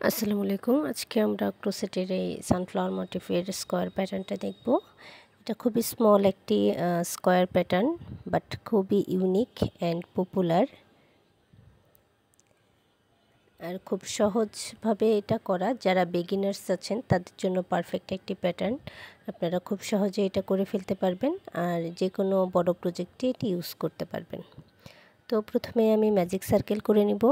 আসসালামু আলাইকুম। আজকে আমরা ক্রোশেটের এই সানফ্লাওয়ার মোটিফের স্কোয়ার প্যাটার্নটা দেখব। এটা খুবই স্মল একটি স্কোয়ার প্যাটার্ন, বাট খুবই ইউনিক অ্যান্ড পপুলার, আর খুব সহজভাবে এটা করা। যারা বিগিনার্স আছেন তাদের জন্য পারফেক্ট একটি প্যাটার্ন। আপনারা খুব সহজে এটা করে ফেলতে পারবেন, আর যে কোনো বড় প্রজেক্টে এটি ইউজ করতে পারবেন। তো প্রথমে আমি ম্যাজিক সার্কেল করে নিব।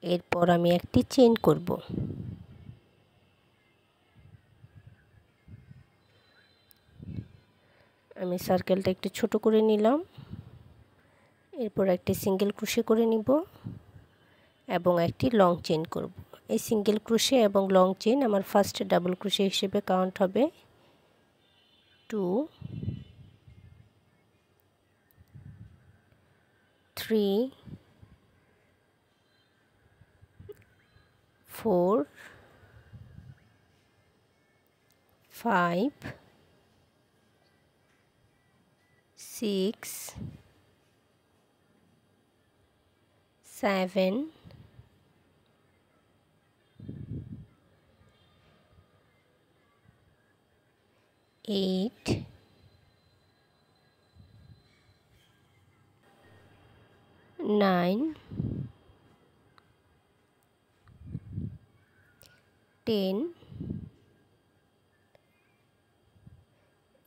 এরপর আমি একটি চেইন করব। আমি সার্কেলটা একটু ছোট করে নিলাম। এরপর একটি সিঙ্গেল ক্রোশে করে নিব এবং একটি লং চেইন করব। এই সিঙ্গেল ক্রোশে এবং লং চেইন আমার ফার্স্ট ডাবল ক্রোশে হিসেবে কাউন্ট হবে 2 3 4 5 6 7 8 9 10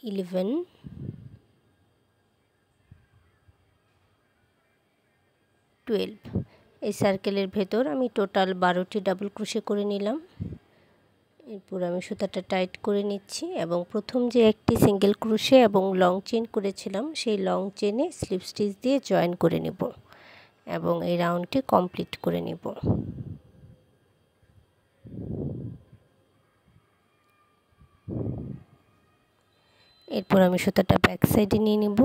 11 12। এই সার্কেলের ভেতর আমি টোটাল 12টি ডাবল ক্রোশে করে নিলাম। এরপর আমি সুতাটা টাইট করে নিচ্ছি এবং প্রথম যে একটি সিঙ্গেল ক্রোশে এবং লং চেইন করেছিলাম সেই লং চেইনে স্লিপ স্টিচ দিয়ে জয়েন করে নেব এবং এই রাউন্ডটি কমপ্লিট করে নেব। এরপর আমি সুতাটা ব্যাক সাইডে নিয়ে নেব।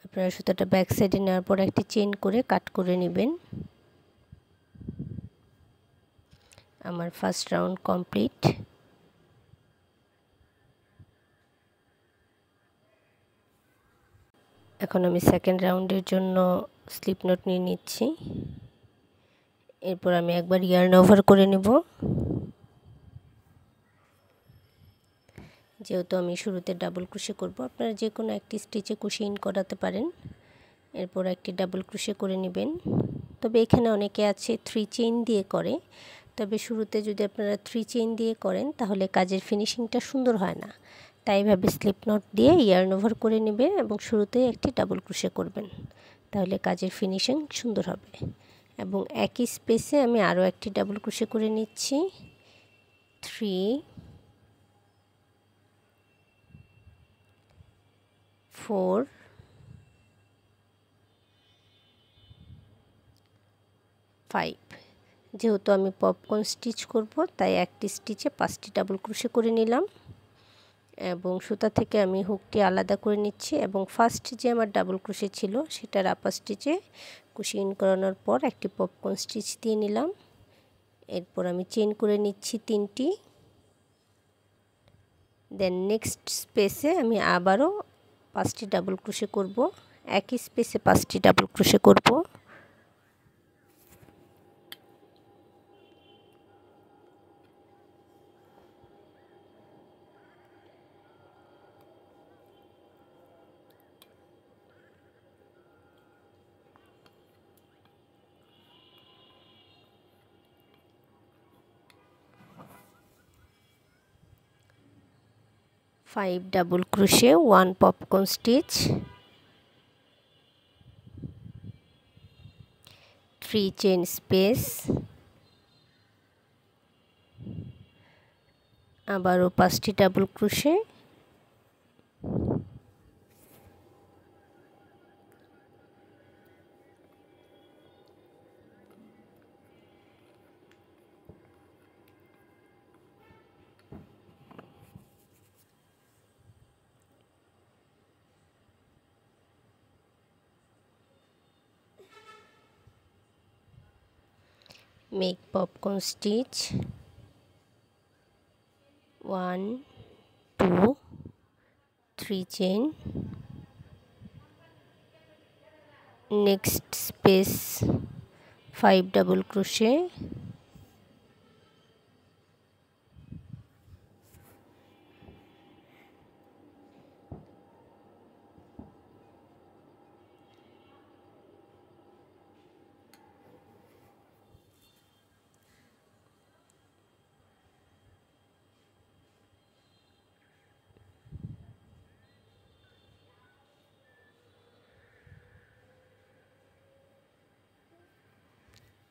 আপনারা সুতাটা ব্যাক সাইডে নেওয়ার পর একটি চেইন করে কাট করে নেবেন। আমার ফার্স্ট রাউন্ড কমপ্লিট। এখন আমি সেকেন্ড রাউন্ডের জন্য স্লিপ নট নিয়ে নিচ্ছি। এরপর আমি একবার ইয়ার্ন ওভার করে নেব। যেহেতু আমি শুরুতে ডাবল ক্রোশে করব, আপনারা যে কোনো একটি স্টিচে কুশি ইন করাতে পারেন। এরপর একটি ডাবল ক্রোশে করে নেবেন। তবে এখানে অনেকে আছে 3 চেইন দিয়ে করে, তবে শুরুতে যদি আপনারা 3 চেইন দিয়ে করেন তাহলে কাজের ফিনিশিংটা সুন্দর হয় না। তাই ভাবে স্লিপ নট দিয়ে ইয়ার্ন ওভার করে নেবেন এবং শুরুতেই একটি ডাবল ক্রোশে করবেন, তাহলে কাজের ফিনিশিং সুন্দর হবে। এবং একই স্পেসে আমি আরও একটি ডাবল ক্রোশে করে নিচ্ছি। 3 4 5। যেহেতু আমি পপকর্ন স্টিচ করব তাই একটি স্টিচে 5টি ডাবল ক্রোশে করে নিলাম এবং সুতা থেকে আমি হুকটি আলাদা করে নিচ্ছি এবং ফার্স্ট যে আমার ডাবল ক্রোশে ছিল সেটার আপার স্টিচে কুশি ইন করানোর পর একটি পপকর্ন স্টিচ দিয়ে নিলাম। এরপর আমি চেইন করে নিচ্ছি 3টি। দেন নেক্সট স্পেসে আমি আবারও 5টি ডাবল ক্রোশে করব। একই স্পেসে 5টি ডাবল ক্রোশে করব। Five double crochet 1 popcorn stitch, 3 chain space, आबारो 5टी double crochet, make popcorn stitch 1 2 3 chain, next space 5 double crochet,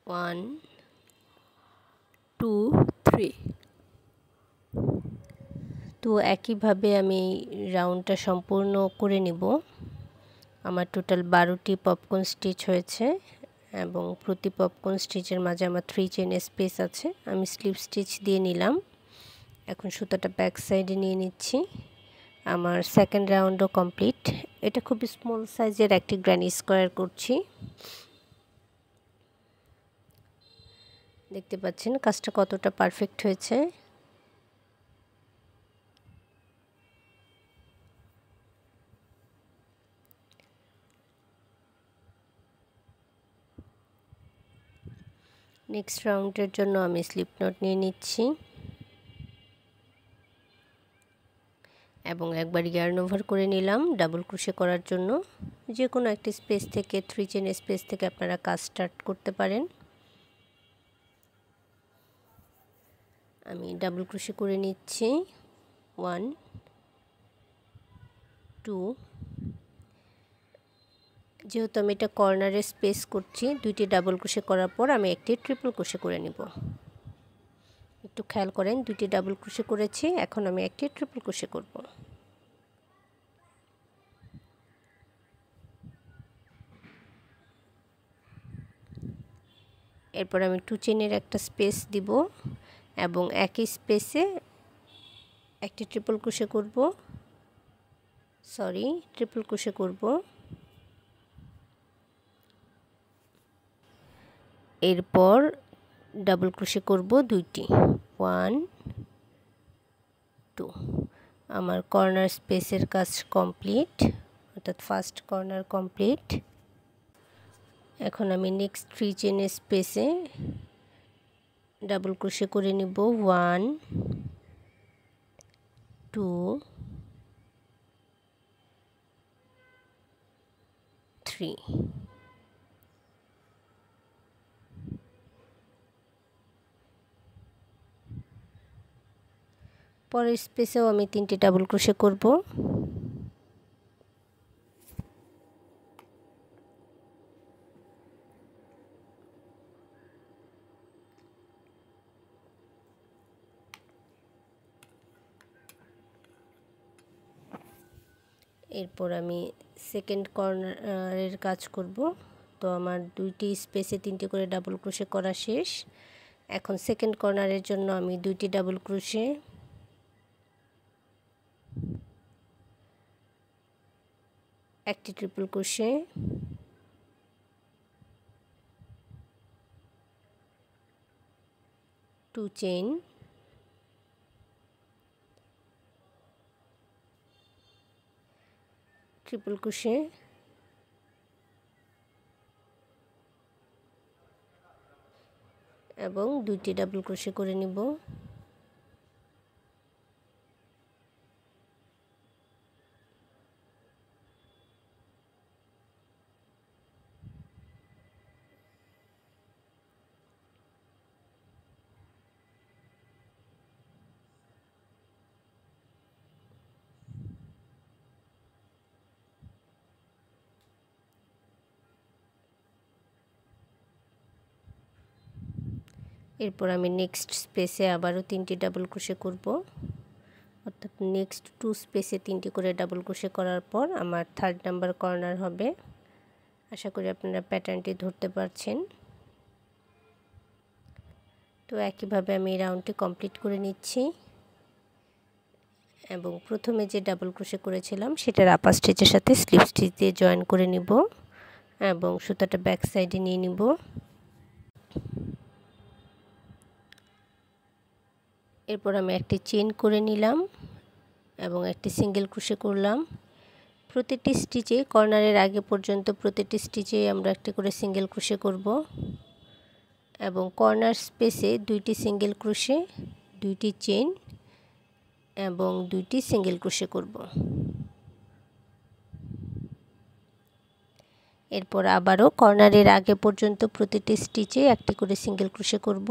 one 2 3। তো একইভাবে আমি রাউন্ডটা সম্পূর্ণ করে নিব। আমার টোটাল 12টি পপকর্ন স্টিচ হয়েছে এবং প্রতি পপকর্ন স্টিচের মাঝে আমার 3 চেইন স্পেস আছে। আমি স্লিপ স্টিচ দিয়ে নিলাম। এখন সুতাটা ব্যাক সাইডে নিয়ে নিচ্ছি। আমার সেকেন্ড রাউন্ডও কমপ্লিট। এটা খুব স্মল সাইজের একটি গ্র্যানি স্কোয়ার করছি। দেখতে পাচ্ছেন কাজটা কতটা পারফেক্ট হয়েছে। নেক্সট রাউন্ডের জন্য আমি স্লিপ নট নিয়ে নিচ্ছি এবং একবার ইয়ার্ন ওভার করে নিলাম ডাবল ক্রোশে করার জন্য। যে কোনো একটি স্পেস থেকে 3 চেইন স্পেস থেকে আপনারা কাজ স্টার্ট করতে পারেন। আমি ডাবল ক্রোশে করে নিচ্ছি 1 2। যেহেতু আমি এটা কর্নারে স্পেস করছি, 2টি ডাবল ক্রোশে করার পর আমি একটি ট্রিপল ক্রোশে করে নিব। একটু খেয়াল করেন, 2টি ডাবল ক্রোশে করেছি, এখন আমি একটি ট্রিপল ক্রোশে করব। এরপর আমি 2 চেইনের একটা স্পেস দিব এবং একই স্পেসে একটি ট্রিপল ক্রোশে করব, ট্রিপল ক্রোশে করব। এরপর ডাবল ক্রোশে করব 2টি, 1 2। আমার কর্নার স্পেসের কাজ কমপ্লিট, অর্থাৎ ফার্স্ট কর্নার কমপ্লিট। এখন আমি নেক্সট 3 চেইনের স্পেসে ডাবল ক্রোশে করে নিব 1 2 3। পরের স্পেসেও আমি 3টি ডাবল ক্রোশে করব। এরপর আমি সেকেন্ড কর্নারের কাজ করব। তো আমার 2টি স্পেসে 3টি করে ডাবল ক্রোশে করা শেষ। এখন সেকেন্ড কর্নারের জন্য আমি 2টি ডাবল ক্রোশে, একটি triple crochet, two chain, triple crochet এবং 2টি ডাবল ক্রোশে করে নিব। এরপর আমি নেক্সট স্পেসে আবারও 3টি ডাবল ক্রোশে করব, অর্থাৎ নেক্সট 2 স্পেসে 3টি করে ডাবল ক্রোশে করার পর আমার 3rd নাম্বার কর্নার হবে। আশা করি আপনারা প্যাটার্নটি ধরতে পারছেন। তো একইভাবে আমি রাউন্ডটি কমপ্লিট করে নিচ্ছি এবং প্রথমে যে ডাবল ক্রোশে করেছিলাম সেটার আপার স্টিচের সাথে স্লিপ স্টিচ দিয়ে জয়েন করে নিব এবং সুতাটা ব্যাক সাইডে নিয়ে নিব। এরপর আমি একটি চেইন করে নিলাম এবং একটি সিঙ্গেল ক্রোশে করলাম। প্রতিটি স্টিচে কর্নারের আগে পর্যন্ত প্রতিটি স্টিচে আমরা একটি করে সিঙ্গেল ক্রোশে করব এবং কর্নার স্পেসে 2টি সিঙ্গেল ক্রোশে, 2টি চেইন এবং 2টি সিঙ্গেল ক্রোশে করব। এরপর আবারও কর্নারের আগে পর্যন্ত প্রতিটি স্টিচে একটি করে সিঙ্গেল ক্রোশে করব।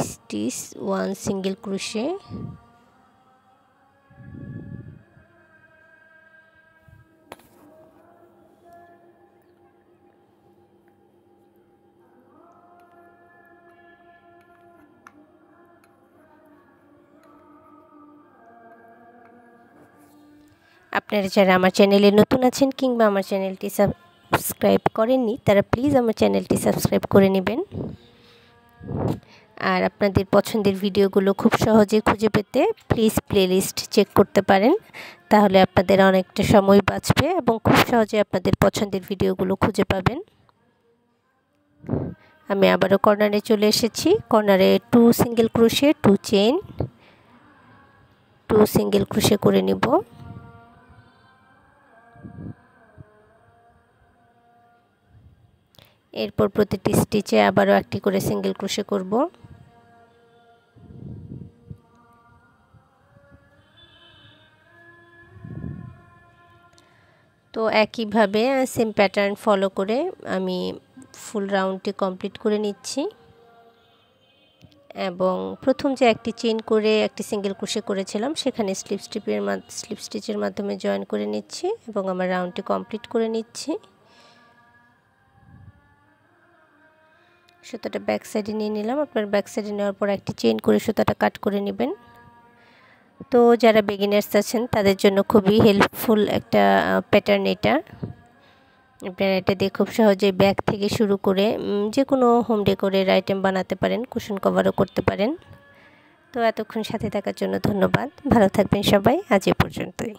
স্টিচ 1 সিঙ্গেল ক্রোশে, আপনারা যারা আমার চ্যানেলে নতুন আছেন কিংবা আমার চ্যানেলটি সাবস্ক্রাইব করেননি তারা প্লিজ আমার চ্যানেলটি সাবস্ক্রাইব করে নেবেন। আর আপনাদের পছন্দের ভিডিওগুলো খুব সহজে খুঁজে পেতে প্লিজ প্লেলিস্ট চেক করতে পারেন, তাহলে আপনাদের অনেকটা সময় বাঁচবে এবং খুব সহজে আপনাদের পছন্দের ভিডিওগুলো খুঁজে পাবেন। আমি আবারও কর্নারে চলে এসেছি। কর্নারে 2 single crochet, 2 chain, 2 single crochet করে নিব। এরপর প্রতিটি স্টিচে আবারও একটি করে সিঙ্গেল ক্রোশে করব। তো একইভাবে সেম প্যাটার্ন ফলো করে আমি ফুল রাউন্ডটি কমপ্লিট করে নিচ্ছি এবং প্রথম যে একটি চেইন করে একটি সিঙ্গেল ক্রোশে করেছিলাম সেখানে স্লিপ স্টিচের মাধ্যমে জয়েন করে নিচ্ছি এবং আমার রাউন্ডটি কমপ্লিট করে নিচ্ছি। সুতাটা ব্যাক সাইডে নিয়ে নিলাম। আপনার ব্যাক সাইডে নেওয়ার পর একটি চেইন করে সুতাটা কাট করে নেবেন। তো যারা বিগিনার্স আছেন তাদের জন্য খুবই হেল্পফুল একটা প্যাটার্ন এটা। আপনারা এটা দিয়ে খুব সহজে ব্যাগ থেকে শুরু করে যে কোনো হোম ডেকোরের আইটেম বানাতে পারেন, কুশন কভারও করতে পারেন। তো এতক্ষণ সাথে থাকার জন্য ধন্যবাদ। ভালো থাকবেন সবাই। আজ এ পর্যন্তই।